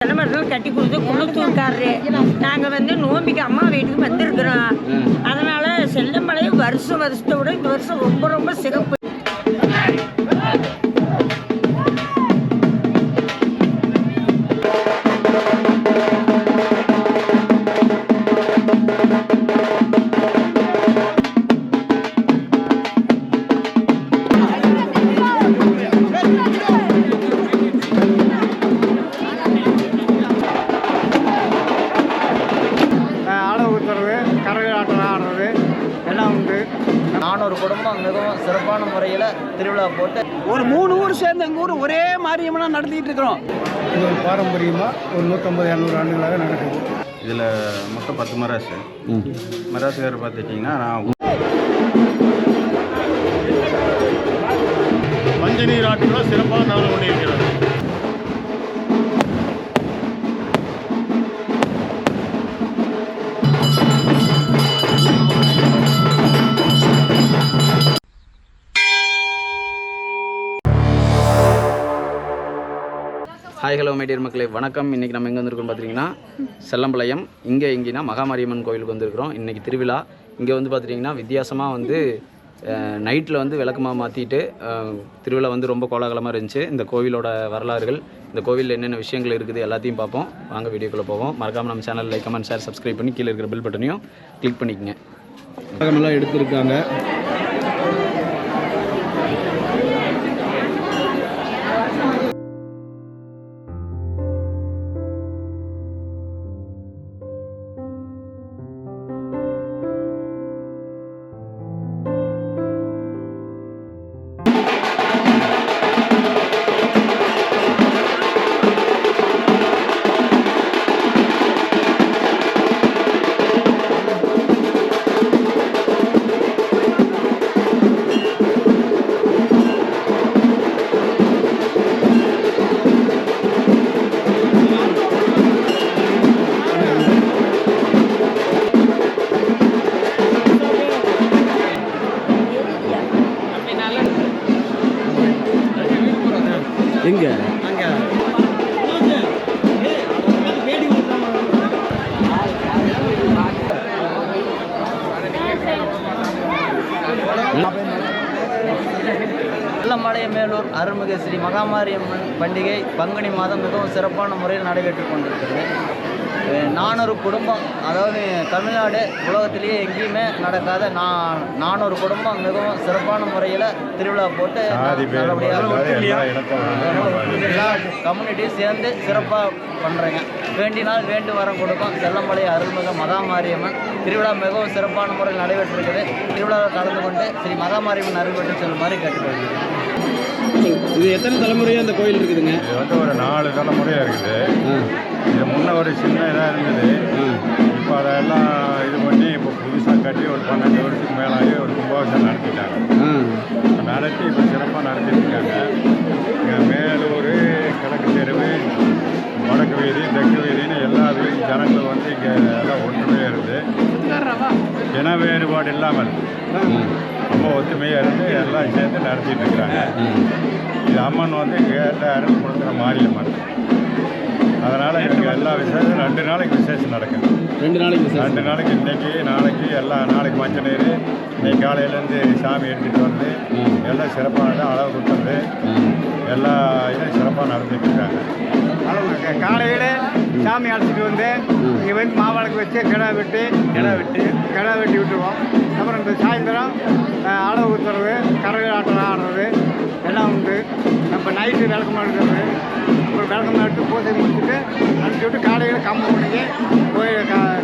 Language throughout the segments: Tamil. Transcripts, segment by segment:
மரத்தில் கட்டி கொடுத்து குளத்தூர்காரரு நாங்கள் வந்து நோம்பிக்கு அம்மா வீட்டுக்கு வந்திருக்கிறோம். அதனால செல்லமலையும் வருஷத்தை விட இந்த வருஷம் ரொம்ப ரொம்ப சிறப்பு. ஒரு குடும்பம் மிகவும் சிறப்பான முறையில் திருவிழா போட்டு ஒரு 3 ஊர் சேர்ந்து எங்கள் ஊர் ஒரே மாரியம்மனாக நடத்திட்டு இருக்கிறோம். இது ஒரு பாரம்பரியமாக ஒரு 150-200 ஆண்டுகளாக நடக்குது. இதில் மொத்தம் 10 மராசு. மராசுகார் பார்த்துட்டிங்கன்னா நான் மஞ்சநீர் ஆற்றுல சிறப்பாக நடந்து கொண்டிருக்கிறது. ஹாய் ஹலோ மைடியர் மக்களே வணக்கம். இன்றைக்கி நம்ம எங்கே வந்திருக்கோம் பார்த்தீங்கன்னா செல்லம்பாளையம். இங்கே எங்கேனா மகாமாரியம்மன் கோயிலுக்கு வந்திருக்கிறோம். இன்றைக்கி திருவிழா. இங்கே வந்து பார்த்துட்டிங்கன்னா வித்தியாசமாக வந்து நைட்டில் வந்து விளக்கமாக மாற்றிட்டு திருவிழா வந்து ரொம்ப கோலாகலமாக இருந்துச்சு. இந்த கோவிலோட வரலாறுகள், இந்த கோவிலில் என்னென்ன விஷயங்கள் இருக்குது எல்லாத்தையும் பார்ப்போம். வாங்க வீடியோக்குள்ளே போவோம். மறக்காமல் நம்ம channel like, comment, share, subscribe பண்ணி கீழே இருக்கிற பெல் பட்டனையும் கிளிக் பண்ணிக்கங்க. எல்லாம் எடுத்திருக்காங்க. எங்கே செல்லமலை மேலூர் அருள்மிகு ஸ்ரீ மகாமாரியம்மன் பண்டிகை பங்குனி மாதம் மிகவும் சிறப்பான முறையில் நடைபெற்று கொண்டிருக்கிறது. 400 குடும்பம், அதாவது தமிழ்நாடு உலகத்திலேயே எங்கேயுமே நடக்காத 400 குடும்பம் மிகவும் சிறப்பான முறையில் திருவிழா போட்டு எல்லா கம்யூனிட்டியும் சேர்ந்து சிறப்பாக பண்ணுறேங்க. வேண்டினால் வேண்டு வரம் கொடுக்கும் செல்லமலை அருள்மிகு மகாமாரியம்மன் திருவிழா மிகவும் சிறப்பான முறையில் நடைபெற்றிருக்குது. திருவிழாவில் கலந்து கொண்டு ஸ்ரீ மகாமாரியம்மன் அருள் பெற்று செல்லுமாறு கேட்டுக்கொள்கிறேன். இது எத்தனை தலைமுறையாக இந்த கோயில் இருக்குதுங்க? இது வந்து ஒரு 4 தலைமுறையாக இருக்குது. இது முன்ன ஒரு சின்ன இதாக இருந்தது. இப்போ அதெல்லாம் இது பண்ணி இப்போ புதுசாக கட்டி ஒரு 12 வருஷத்துக்கு மேலாகி ஒரு கும்பாபிஷேகம் நடத்திட்டாங்க. நடத்தி இப்போ சிறப்பாக நடத்திட்டு இருக்காங்க. இங்கே மேலூர், கிழக்கு தெருவு, வடக்கு வீதி, தெற்கு வீதின்னு எல்லா வீதி ஜனங்கள் வந்து இங்கே எல்லாம் ஒற்றுமையாக இருந்து இன வேறுபாடு இல்லாமல் ரொம்ப ஒற்றுமையாக இருந்து எல்லாம் சேர்ந்து நடத்திட்டு இருக்கிறாங்க. இது அம்மன் வந்து கேட்ட அருள் கொடுக்குற மாரியம்மன். அதனால் இவங்க எல்லா விசேஷம் 2 நாளைக்கு விசேஷம் நடக்கும். 2 நாளைக்கு இன்றைக்கி நாளைக்கு எல்லாம் நாளைக்கு மஞ்சள் நீர், இன்னைக்கு காலையிலேருந்து சாமி எடுத்துகிட்டு வந்து எல்லாம் சிறப்பானது அளவு கொடுத்தது எல்லா இதுவும் சிறப்பாக நடத்திட்டு இருக்காங்க. காலையில் சாமி அழைச்சிட்டு வந்து இங்கே வந்து மாவிளக்கு வச்சு கிடா வெட்டி விட்டுருவோம். அப்புறம் இந்த சாயந்தரம் அளவு ஊற்றுறது, கரவை ஆட்டம் ஆடுறது எல்லாம் உண்டு. நம்ம நைட்டு விளக்கம் எடுக்கிறது, அப்புறம் விளக்கம் எடுத்து பூஜை முடிச்சுட்டு அனுப்பிச்சி விட்டு காலையில் கம்பம் பண்ணிங்க போய்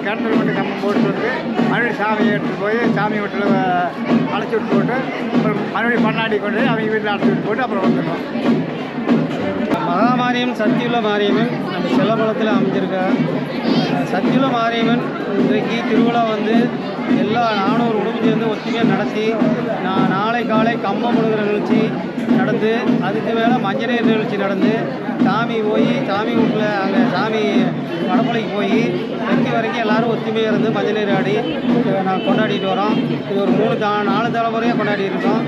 கிணத்துல வந்து கம்பம் போட்டு வந்து மறுபடியும் சாமியை எடுத்துகிட்டு போய் சாமி வீட்டில் அழைச்சி விட்டு போட்டு அப்புறம் மறுபடியும் பண்ணாடி கொண்டு அவங்க வீட்டில் அழைச்சி விட்டு போட்டு அப்புறம் வந்துடுவோம். மகாமாரியம்மன் சக்தியுள்ள மாரியம்மன் நம்ம செல்லமலத்தில் அமைஞ்சிருக்கா. சக்தியுள்ள மாரியம்மன் இன்றைக்கு திருவிழா வந்து எல்லா 400 குடும்பம் சேர்ந்து ஒற்றுமையாக நடத்தி நாளை காலை கம்பம் முழுகிற நிகழ்ச்சி நடந்து, அதுக்கு மேலே மஞ்சள் நீர் நிகழ்ச்சி நடந்து, சாமி போய் சாமி வீட்டில் அங்கே சாமி வடமலைக்கு போய் வெற்றி வரைக்கும் எல்லோரும் ஒற்றுமையாக இருந்து மஞ்சள் நீர் ஆடி நாங்கள் கொண்டாடிட்டு வரோம். இது ஒரு 4 தலைமுறையாக கொண்டாடிட்டு இருக்கோம்.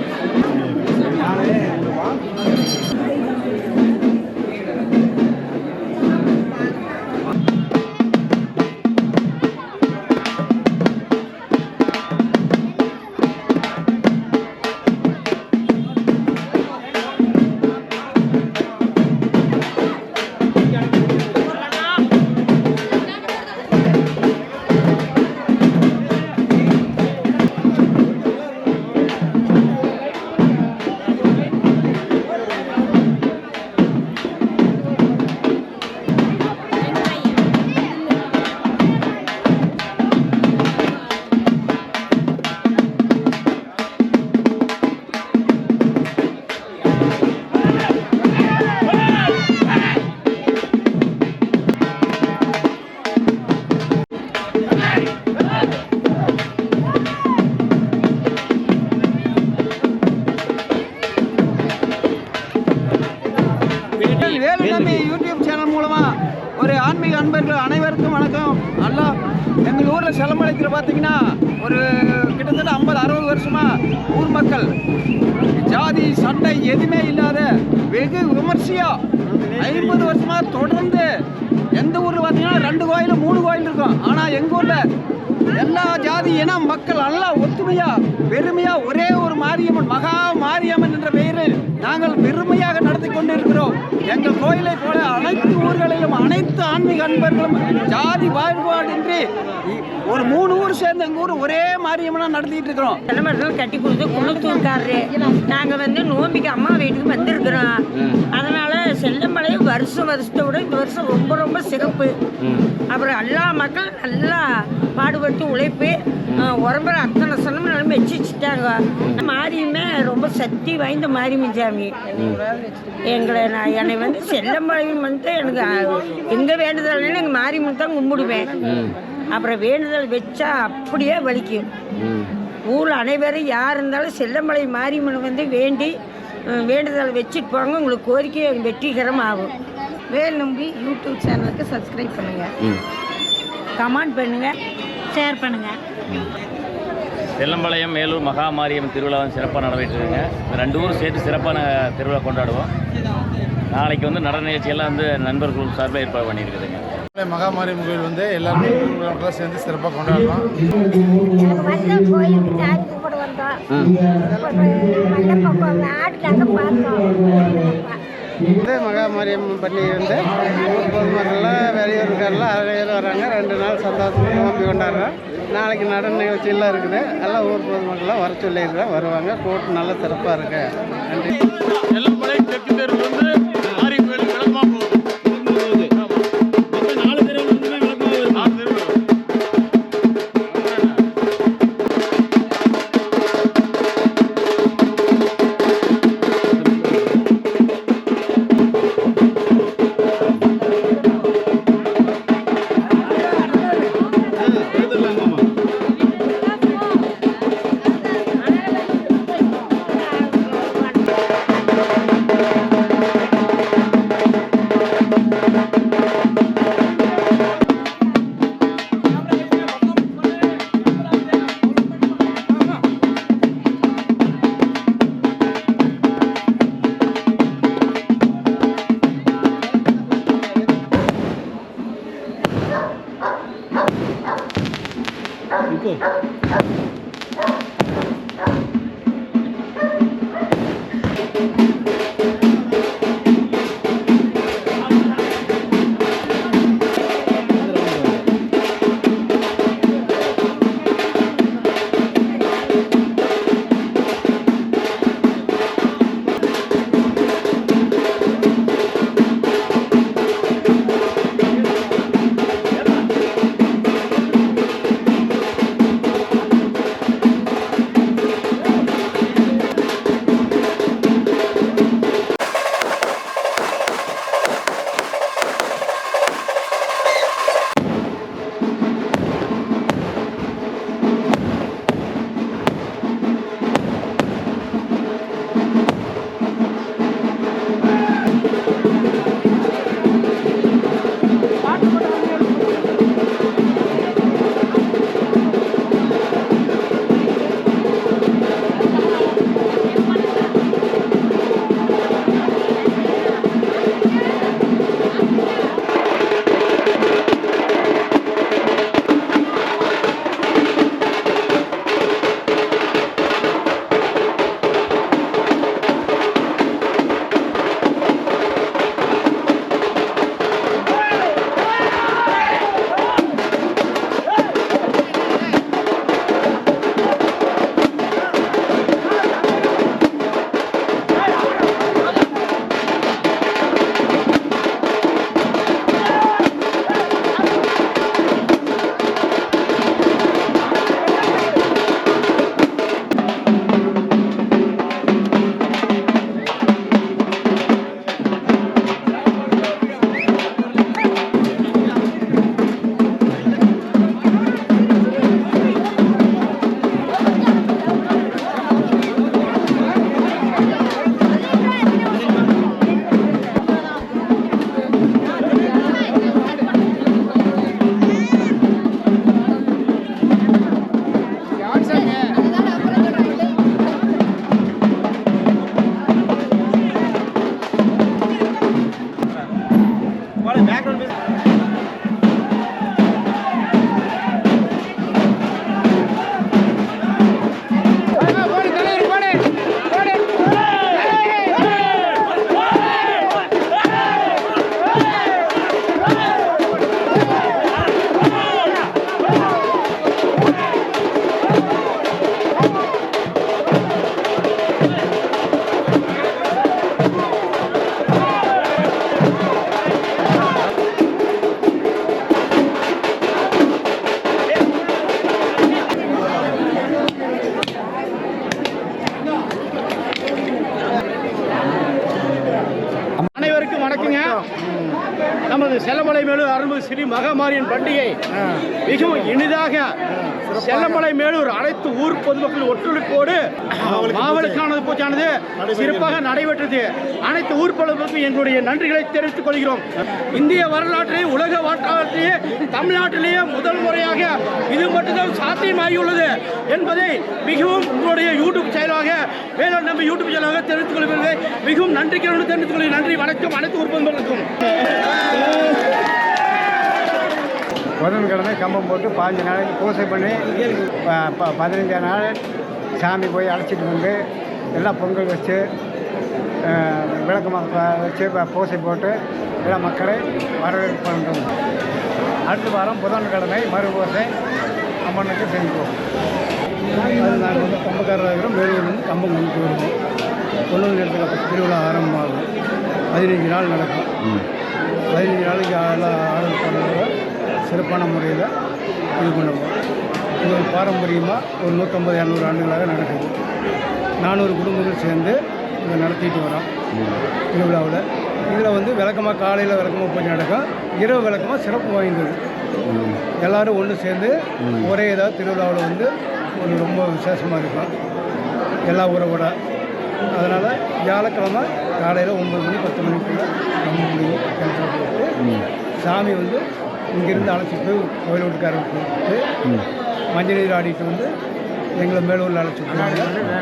ஆன்மீக அன்பர்கள் அனைவருக்கும் வணக்கம். நல்லா எங்கள் ஊரில் செல்லமலைத்தில் பார்த்தீங்கன்னா ஒரு கிட்டத்தட்ட 50-60 வருஷமாக ஊர் மக்கள் ஜாதி சண்டை எதுவுமே இல்லாத வெகு விமர்சையாக 50 வருஷமாக தொடர்ந்து எந்த ஊரில் பார்த்தீங்கன்னா 2 கோயில் 3 கோயில் இருக்கும். ஆனால் எங்கள் ஊரில் எல்லா ஜாதி இனம் மக்கள் நல்லா ஒத்துமையாக பெருமையாக ஒரே ஒரு மாரியம்மன் மகா மாரியம்மன் என்ற பெயரில் நாங்கள் பெருமையாக நடத்தி கொண்டிருக்கிறோம். எங்கள் கோயிலை போல அனைத்து ஊர்களிலும் அனைத்து ஆன்மீக அன்பர்களும் ஜாதி பாகுபாடின்றி ஒரு 3 ஊர் சேர்ந்து எங்கள் ஊர் ஒரே மாரியம்மனாக நடத்திட்டு இருக்கிறோம். தலைமரத்தில் கட்டி கொடுத்து குளத்தூர்காரரு நாங்கள் வந்து நோம்பிக்கு அம்மா வீட்டுக்கு வந்திருக்கிறோம். அதனால செல்லமலையும் வருஷத்தோட இந்த வருஷம் ரொம்ப ரொம்ப சிறப்பு. அப்புறம் எல்லா மக்களும் நல்லா பாடுபட்டு உழைப்பு உரம்புற அத்தனை சொன்னமும் நல்லா மெச்சிச்சுட்டாங்க. மாரியுமே ரொம்ப சக்தி வாய்ந்த மாரியம்மன் சாமி. என்னை வந்து செல்லமலையும் வந்து எனக்கு எங்கே வேண்டுதல்னு எங்கள் மாரியம்மன் தான் கும்பிடுவேன். அப்புறம் வேண்டுதல் வச்சா அப்படியே வலிக்கும். ஊரில் அனைவரும் யார் இருந்தாலும் செல்லமலை மாரியம்மனை வந்து வேண்டி வேண்டுதல் வச்சுட்டு போங்க, உங்களுக்கு கோரிக்கை வெற்றிகரம் ஆகும். வேல் நம்பி யூடியூப் சேனலுக்கு சப்ஸ்கிரைப் பண்ணுங்கள், கமெண்ட் பண்ணுங்கள், ஷேர் பண்ணுங்கள். செல்லம்பாளையம் மேலூர் மகா மாரியம்மன் திருவிழா வந்து சிறப்பாக நடந்துட்டுருக்குங்க. இந்த 2 ஊரும் சேர்த்து சிறப்பான திருவிழா கொண்டாடுவோம். நாளைக்கு வந்து நடன நிகழ்ச்சியெல்லாம் வந்து நண்பர்கள் சார்பாக ஏற்பாடு பண்ணியிருக்குதுங்க. மகா மாரியம்மன் கோயில் வந்து எல்லாருமே சேர்ந்து சிறப்பாக கொண்டாடுறோம். கோயிலுக்கு சாமி கும்பிட வந்தோம். ஆட்டுக்காக பார்த்தோம். மகா மாரியம்மன் பண்டிகை வந்து ஊர் பொதுமக்கள்லாம் வெளியூருக்கெல்லாம் அனைவரும் வராங்க. 2 நாள் சந்தோஷமாக நோம்பி கொண்டாடுறோம். நாளைக்கு நடன நிகழ்ச்சியெல்லாம் இருக்குது. எல்லாம் ஊர் பொதுமக்கள்லாம் வர சொல்லியிருக்கிறேன், வருவாங்க. கூட்டம் நல்லா சிறப்பாக இருக்கு. நன்றி. செல்லம்பாளையம் தெற்கு தெருவில் வந்து மாரியம்மன் கோயில் விளக்கமாக போகுது. அனைவருக்கும் வணக்கங்க. நமது செல்லமலை மேலூர் அருள்மிகு ஸ்ரீ மகாமாரியம்மன் பண்டிகை மிகவும் இனிதாக செல்லமலை மேலூர் அனைத்து ஊர் பொதுமக்கள் ஒத்துழைப்போடு மாவளுக்கானது பூச்சானது சிறப்பாக நடைபெற்றது. அனைத்து ஊர் பொதுமக்களுக்கும் எங்களுடைய நன்றிகளை தெரிவித்துக் கொள்கிறோம். இந்திய வரலாற்றை உலக வரலாற்றிலேயே தமிழ்நாட்டிலேயே முதல் முறையாக இது மட்டும்தான் சாத்தியமாகியுள்ளது என்பதை மிகவும் உங்களுடைய யூடியூப் சேனலாக வேளாண் நம்பி யூடியூப் சேனலாக தெரிவித்துக் கொள்வதை மிகவும் நன்றிக்கிறோம் தெரிவித்துக் கொள்கிறேன். நன்றி, வணக்கம் அனைத்து ஊர் பொதுமக்களுக்கும். புதன்கிழமை கம்பம் போட்டு 15 நாளைக்கு பூஜை பண்ணி 15 நாள் சாமி போய் அழைச்சிட்டு வந்து எல்லாம் பொங்கல் வச்சு விளக்கு வச்சு பூஜை போட்டு எல்லா மக்களை வரவேற்பு பண்ணுறோம். அடுத்த வாரம் புதன்கிழமை மறு பூஜை அம்மனுக்கு செஞ்சுக்குவோம். அது நாங்கள் வந்து கம்பக்காரராக இருக்கிறோம். மேலூர்லேருந்து கம்பம் கொண்டு வருவோம். கொண்டு வந்து இடத்துல திருவிழா ஆரம்பமாகும். 15 நாள் நடக்கும். 15 நாளைக்கு எல்லாம் ஆர்டர் பண்ணுறோம். சிறப்பான முறையில் இது பண்ணுவோம். இது ஒரு பாரம்பரியமாக ஒரு 150-200 ஆண்டுகளாக நடக்குது. 400 குடும்பங்கள் சேர்ந்து இதை நடத்திட்டு வரோம் திருவிழாவில். இதில் வந்து விளக்கமாக காலையில் விளக்கமாக பூஜை நடக்கும். இரவு விளக்கமாக சிறப்பு வாய்ந்தது. எல்லோரும் ஒன்று சேர்ந்து ஒரே ஏதாவது திருவிழாவில் வந்து ஒரு ரொம்ப விசேஷமாக இருக்கும் எல்லா உறவோட. அதனால் வியாழக்கிழமை காலையில் 9 மணி 10 மணிக்குள்ளே நம்ம முடியும் கிணத்துல போட்டு சாமி வந்து இங்கேருந்து அழைச்சிட்டு போய் கோயில் வீட்டுக்காரர் போட்டு மஞ்சள் நீர் ஆடிட்டு வந்து எங்களை மேலூரில் அழைச்சிட்டு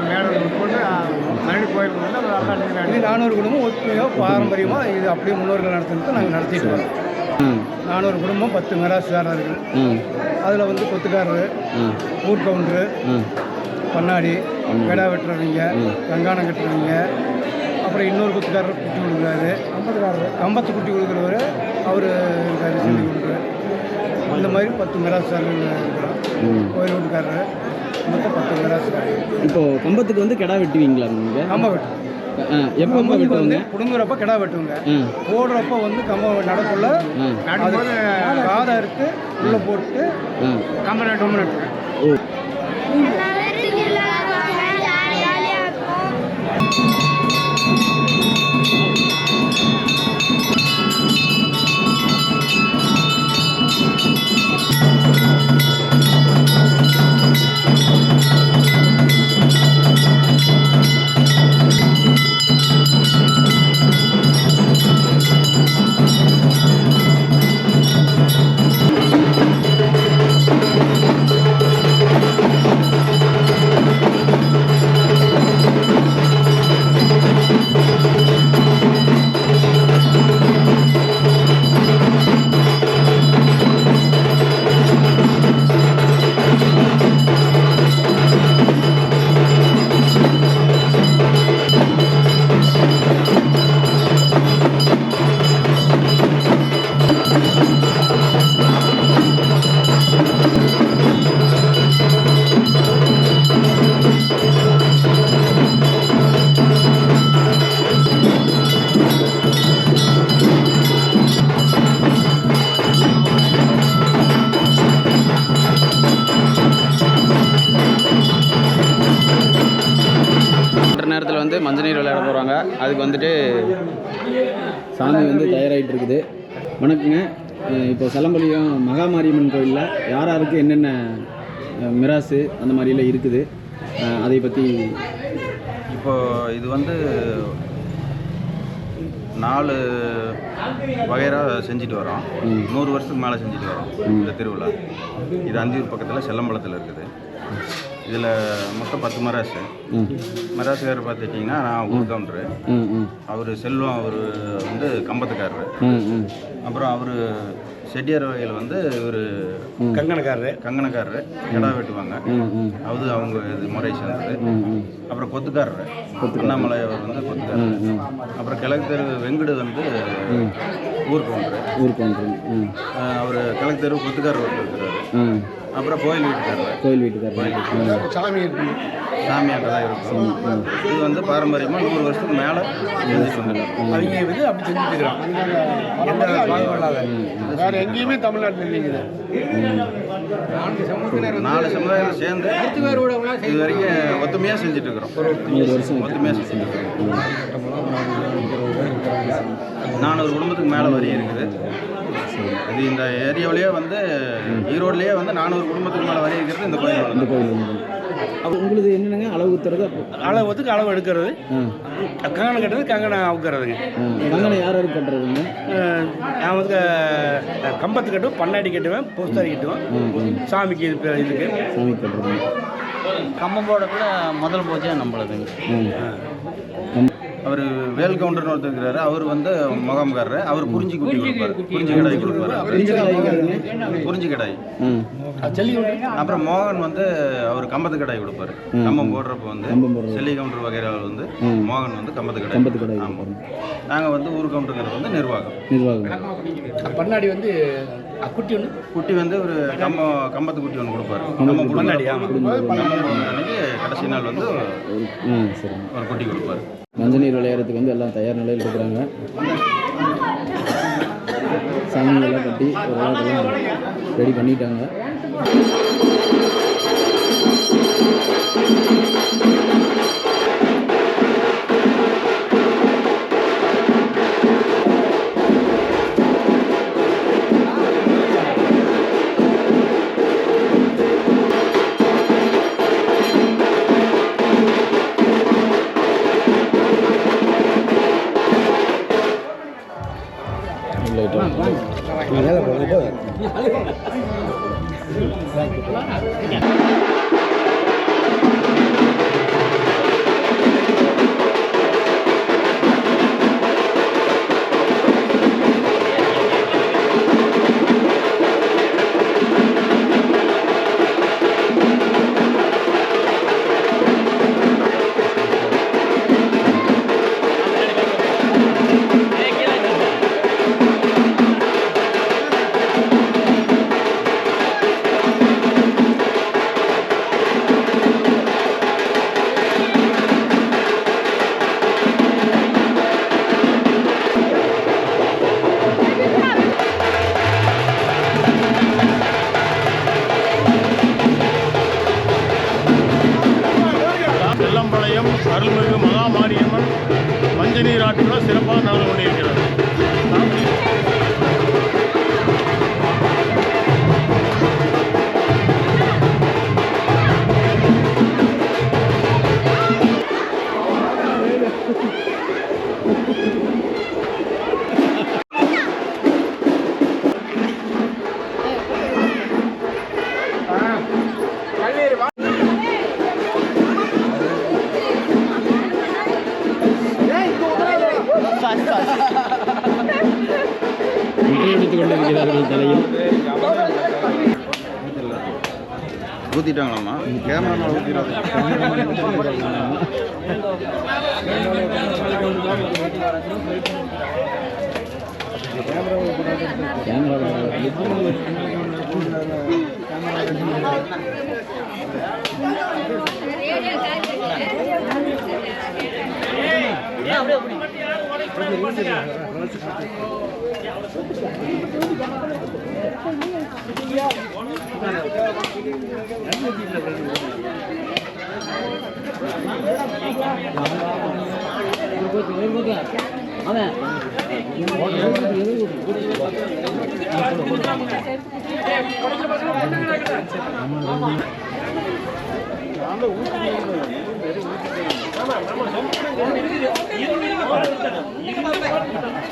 மேலூர் போட்டு மறுபடி கோயிலுக்கு வந்து இது 400 குடும்பம் ஒத்துமையாக பாரம்பரியமாக இது அப்படியே முன்னோர்கள் நடத்துறது நாங்கள் நடத்திட்டு வரோம். 400 குடும்பம் 10 மிராசுதாரர்கள். அதில் வந்து கொத்துக்காரரு, ஊர் கவுண்டரு, பண்ணாடி, கிடா வெட்டுறவங்க, கங்கானம் கட்டுறவங்க, அப்புறம் இன்னொரு குத்துக்காரர் குட்டி கொடுக்குறாரு, கம்பத்து குட்டி கொடுக்குறவர் அவர் இருக்காரு சொல்லி கொடுக்குறாரு. இந்த மாதிரி 10 மிராசுதாரர்கள் இருக்கிறோம். கோயில் வீட்டுக்காரரு மொத்தம் 10 மிராசுதாரர்கள். இப்போது கம்பத்துக்கு வந்து கிடா வெட்டுவீங்களா நீங்கள்? கம்பம் வெட்டுவோம். எப்போ வந்து புடுங்குறப்ப கிடா வெட்டுவோங்க. போடுறப்ப வந்து கம்பம் நடக்குள்ள காதை அறுத்து உள்ளே போட்டு கம்பம் நட்டு. ஓ, நேரத்தில் வந்து மஞ்சள் நீர் விளையாட போகிறாங்க. அதுக்கு வந்துட்டு சாமி வந்து தயாராகிட்டு இருக்குது. வணக்கங்க. இப்போ செல்லம்பாளையம் மகாமாரியம்மன் கோயிலில் யார் யாருக்கு என்னென்ன மிராசு அந்த மாதிரிலாம் இருக்குது அதை பற்றி. இப்போது இது வந்து 4 வகையாக செஞ்சுட்டு வரோம். 100 வருஷத்துக்கு மேலே செஞ்சுட்டு வரோம் இந்த திருவிழா. இது அந்தியூர் பக்கத்தில் செல்லம்பலத்தில் இருக்குது. இதில் மொத்தம் 10 மராசு. மராசுக்காரர் பார்த்துட்டிங்கன்னா நான் ஊர் கவுண்டரு. அவர் செல்வம், அவர் வந்து கம்பத்துக்காரரு. அப்புறம் அவர் செட்டியார் வகையில் வந்து இவர் கங்கணக்காரரு கிடா வெட்டுவாங்க. அது அவங்க இது முறை சேர்ந்தது. அப்புறம் கொத்துக்காரரு அண்ணாமலை அவர் வந்து கொத்துக்காரரு. அப்புறம் கிழக்கு தெரு வெங்கடு வந்து ஊர் கவுண்டரு. அவர் கிழக்கு தெரு கொத்துக்காரர் ஒருத்தர் இருக்கிறாரு. அப்புறம் கோயில் வீட்டுக்காரர் சாமியாட்ட தான் இருக்கும். இது வந்து பாரம்பரியமாக 100 வருஷத்துக்கு மேலே செஞ்சுட்டு வந்துருக்கோம். அவங்க வந்து அப்படி செஞ்சுட்டு இருக்கிறோம். எந்த பாகம் இல்லாத வேறு எங்கேயுமே தமிழ்நாட்டில் இல்லைங்க. 4 சமுதாயம் சேர்ந்து இது வரைக்கும் ஒத்துமையாக செஞ்சுட்டு இருக்கிறோம். ஒத்துமையாக செஞ்சுட்டு இருக்கிறோம். 400 குடும்பத்துக்கு மேலே வரி இருக்குது. அது இந்த ஏரியாவிலேயே வந்து ஈரோட்லேயே வந்து 400 குடும்பத்துக்கு மேலே வரி இருக்கிறது இந்த கோயில். அப்போ உங்களுக்கு என்னென்னங்க அளவு ஊற்றுறது? அளவுக்கு அளவு எடுக்கிறது, கங்கணம் கட்டுறது, கங்கணம் அவுக்கிறதுங்க. கங்கணம் யார் யாருக்கு கட்டுறதுங்க? நான் வந்து கம்பத்து கட்டுவேன், பண்ணாடி கட்டுவேன், பூஸ்தாரி கட்டுவேன். சாமிக்கு இதுக்கு சாமி கட்டுறது. கம்பம் போடக்குள்ள முதல் பூஜை நம்மளுதுங்க. அவர் வேல் கவுண்டர்னு ஒருத்தர் இருக்கிறாரு. அவர் வந்து முகாம்காரரு. அவர் குறிஞ்சி குட்டி கொடுப்பாரு, குறிஞ்சி கடாய் கொடுப்பாரு. குறிஞ்சி கடாய். அப்புறம் மோகன் வந்து அவர் கம்பத்து கடாய் கொடுப்பாரு. கம்பம் போடுறப்ப வந்து செல்லி கவுண்டர் வகையில் வந்து மோகன் வந்து கம்பத்து கடாய். ஆமாம். நாங்கள் வந்து ஊர் கவுண்டருங்கிறது வந்து நிர்வாகம். பண்ணாடி வந்து குட்டி வந்து ஒரு கம்பத்து குட்டி ஒன்று கொடுப்பாரு. பண்ணாடி அன்னைக்கு கடைசி நாள் வந்து ஒரு குட்டி கொடுப்பாரு. மஞ்சள் நீர் விளையாடுறதுக்கு வந்து எல்லாம் தயார் நிலையில் இருக்கிறாங்க. சாமியெல்லாம் கட்டி ஓரளவுக்கெல்லாம் ரெடி பண்ணிட்டாங்க. செல்லம்பாளையம் அருள்மிகு மகாமாரியம்மன் மஞ்சள் நீர் ஆற்றுல சிறப்பாக நடந்து கொண்டிருக்கிறது. எடுத்துக் கொண்டிருக்கிறார்கள் தலையில். ஊற்றிட்டாங்களாம்மா? கேமரா ஊற்றிடாது.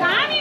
சாமி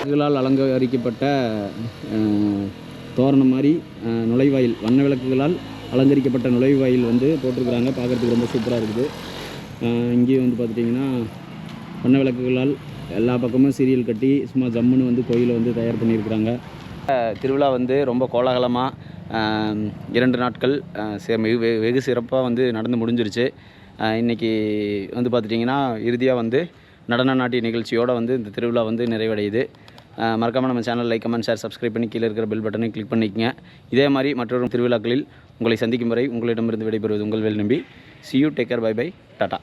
விளக்குகளால் அலங்கரிக்கப்பட்ட தோரணம் மாதிரி நுழைவாயில் வண்ண விளக்குகளால் அலங்கரிக்கப்பட்ட நுழைவாயில் வந்து போட்டிருக்கிறாங்க. பார்க்குறதுக்கு ரொம்ப சூப்பராக இருக்குது. இங்கேயும் வந்து பார்த்துட்டிங்கன்னா வண்ண விளக்குகளால் எல்லா பக்கமும் சீரியல் கட்டி சும்மா ஜம்முன்னு வந்து கோயிலை வந்து தயார் பண்ணியிருக்கிறாங்க. திருவிழா வந்து ரொம்ப கோலாகலமாக 2 நாட்கள் வெகு சிறப்பாக வந்து நடந்து முடிஞ்சிருச்சு. இன்றைக்கி வந்து பார்த்துட்டிங்கன்னா இறுதியாக வந்து நடன நாட்டிய நிகழ்ச்சியோடு வந்து இந்த திருவிழா வந்து நிறைவடையுது. மறக்காமல் நம்ம channel like, comment, share, subscribe பண்ணி கீழே இருக்கிற பெல் பட்டனை கிளிக் பண்ணிக்கங்க. இதே மாதிரி மற்றொரு திருவிழாக்களில் உங்களை சந்திக்கும் வரை உங்களிடமிருந்து விடைபெறுவது உங்கள் வேல் நம்பி. See you, take care, bye bye, tata.